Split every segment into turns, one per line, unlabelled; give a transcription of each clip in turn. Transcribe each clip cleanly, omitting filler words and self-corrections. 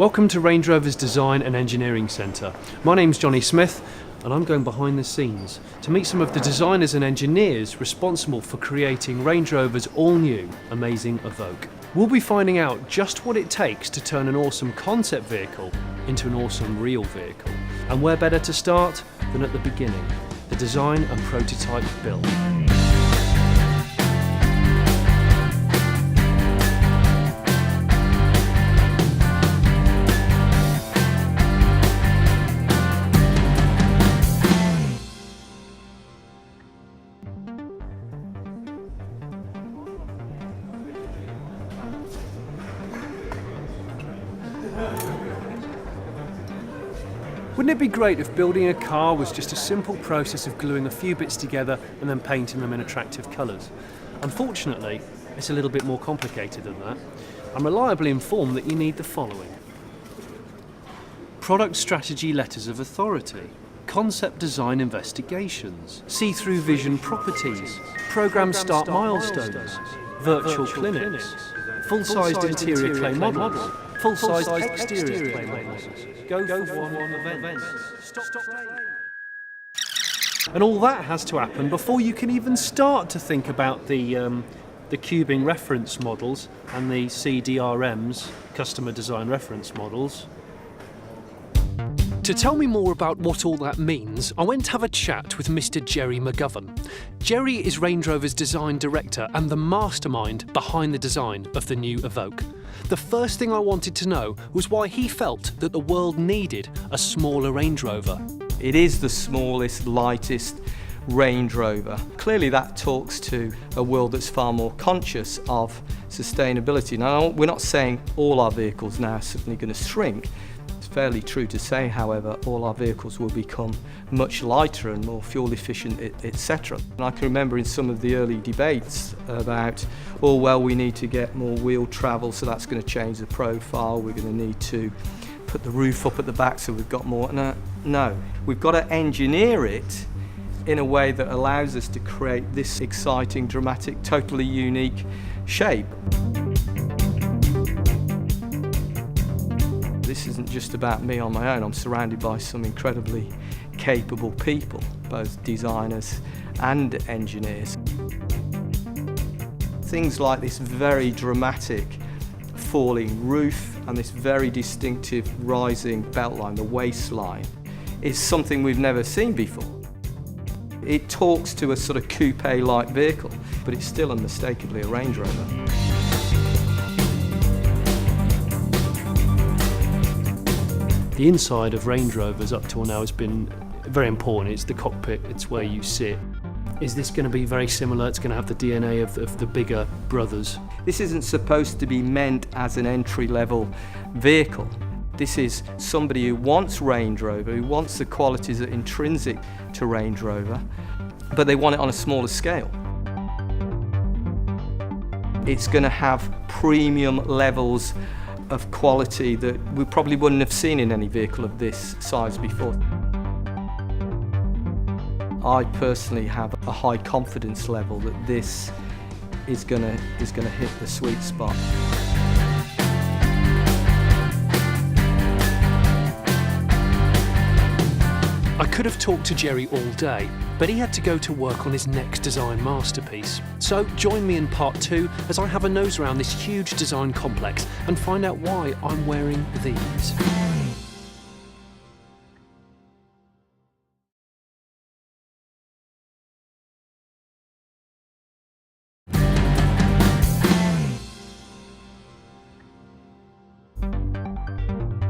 Welcome to Range Rover's Design and Engineering Centre. My name's Johnny Smith and I'm going behind the scenes to meet some of the designers and engineers responsible for creating Range Rover's all-new, amazing Evoque. We'll be finding out just what it takes to turn an awesome concept vehicle into an awesome real vehicle. And where better to start than at the beginning, the design and prototype build. Wouldn't it be great if building a car was just a simple process of gluing a few bits together and then painting them in attractive colours? Unfortunately, it's a little bit more complicated than that. I'm reliably informed that you need the following: product strategy letters of authority, concept design investigations, see-through vision properties, program start milestones, virtual clinics, full-sized interior clay models, full-sized exterior clay models, go for one event, stop play. And all that has to happen before you can even start to think about the cubing reference models and the CDRMs, customer design reference models. To tell me more about what all that means, I went to have a chat with Mr. Jerry McGovern. Jerry is Range Rover's design director and the mastermind behind the design of the new Evoque. The first thing I wanted to know was why he felt that the world needed a smaller Range Rover.
It is the smallest, lightest Range Rover. Clearly that talks to a world that's far more conscious of sustainability. Now, we're not saying all our vehicles now are suddenly going to shrink. It's fairly true to say, however, all our vehicles will become much lighter and more fuel efficient, etc. And I can remember in some of the early debates about, oh well, we need to get more wheel travel, so that's going to change the profile, we're going to need to put the roof up at the back so we've got more. No, we've got to engineer it in a way that allows us to create this exciting, dramatic, totally unique shape. This isn't just about me on my own. I'm surrounded by some incredibly capable people, both designers and engineers. Things like this very dramatic falling roof and this very distinctive rising beltline, the waistline, is something we've never seen before. It talks to a sort of coupe-like vehicle, but it's still unmistakably a Range Rover.
The inside of Range Rovers up till now has been very important. It's the cockpit, it's where you sit. Is this going to be very similar? It's going to have the DNA of the bigger brothers.
This isn't supposed to be meant as an entry-level vehicle. This is somebody who wants Range Rover, who wants the qualities that are intrinsic to Range Rover, but they want it on a smaller scale. It's going to have premium levels of quality that we probably wouldn't have seen in any vehicle of this size before. I personally have a high confidence level that this is going to hit the sweet spot.
I could have talked to Jerry all day, but he had to go to work on his next design masterpiece. So join me in part 2 as I have a nose around this huge design complex and find out why I'm wearing these.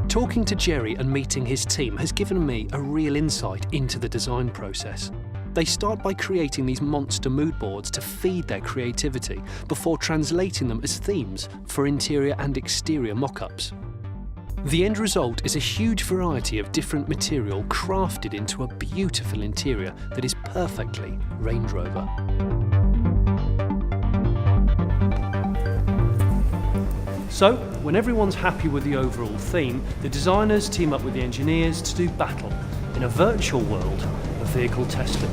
Talking to Jerry and meeting his team has given me a real insight into the design process. They start by creating these monster mood boards to feed their creativity before translating them as themes for interior and exterior mock-ups. The end result is a huge variety of different material crafted into a beautiful interior that is perfectly Range Rover. So, when everyone's happy with the overall theme, the designers team up with the engineers to do battle in a virtual world of vehicle testing.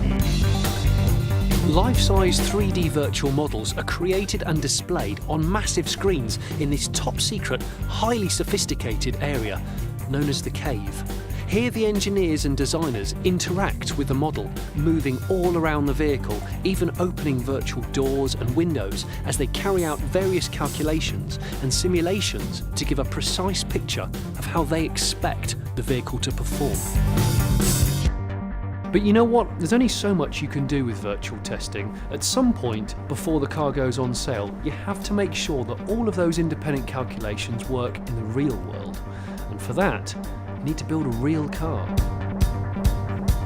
Life-size 3D virtual models are created and displayed on massive screens in this top-secret, highly sophisticated area known as the cave. Here the engineers and designers interact with the model, moving all around the vehicle, even opening virtual doors and windows as they carry out various calculations and simulations to give a precise picture of how they expect the vehicle to perform. But you know what? There's only so much you can do with virtual testing. At some point, before the car goes on sale, you have to make sure that all of those independent calculations work in the real world. And for that, you need to build a real car.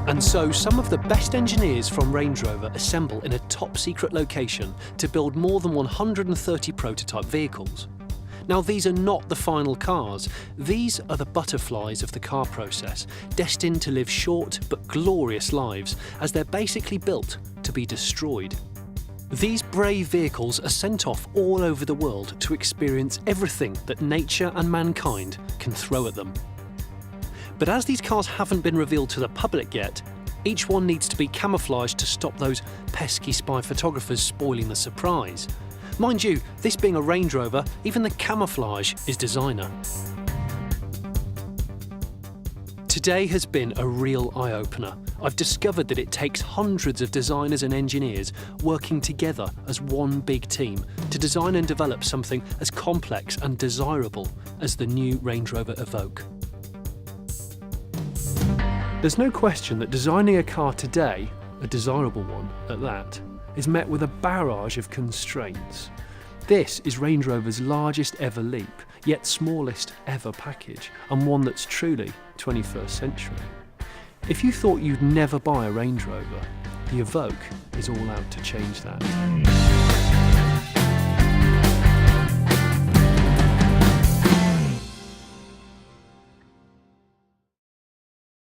And so some of the best engineers from Range Rover assemble in a top secret location to build more than 130 prototype vehicles. Now these are not the final cars, these are the butterflies of the car process, destined to live short but glorious lives as they're basically built to be destroyed. These brave vehicles are sent off all over the world to experience everything that nature and mankind can throw at them. But as these cars haven't been revealed to the public yet, each one needs to be camouflaged to stop those pesky spy photographers spoiling the surprise. Mind you, this being a Range Rover, even the camouflage is designer. Today has been a real eye-opener. I've discovered that it takes hundreds of designers and engineers working together as one big team to design and develop something as complex and desirable as the new Range Rover Evoque. There's no question that designing a car today, a desirable one at that, is met with a barrage of constraints. This is Range Rover's largest ever leap, yet smallest ever package, and one that's truly 21st century. If you thought you'd never buy a Range Rover, the Evoque is all out to change that.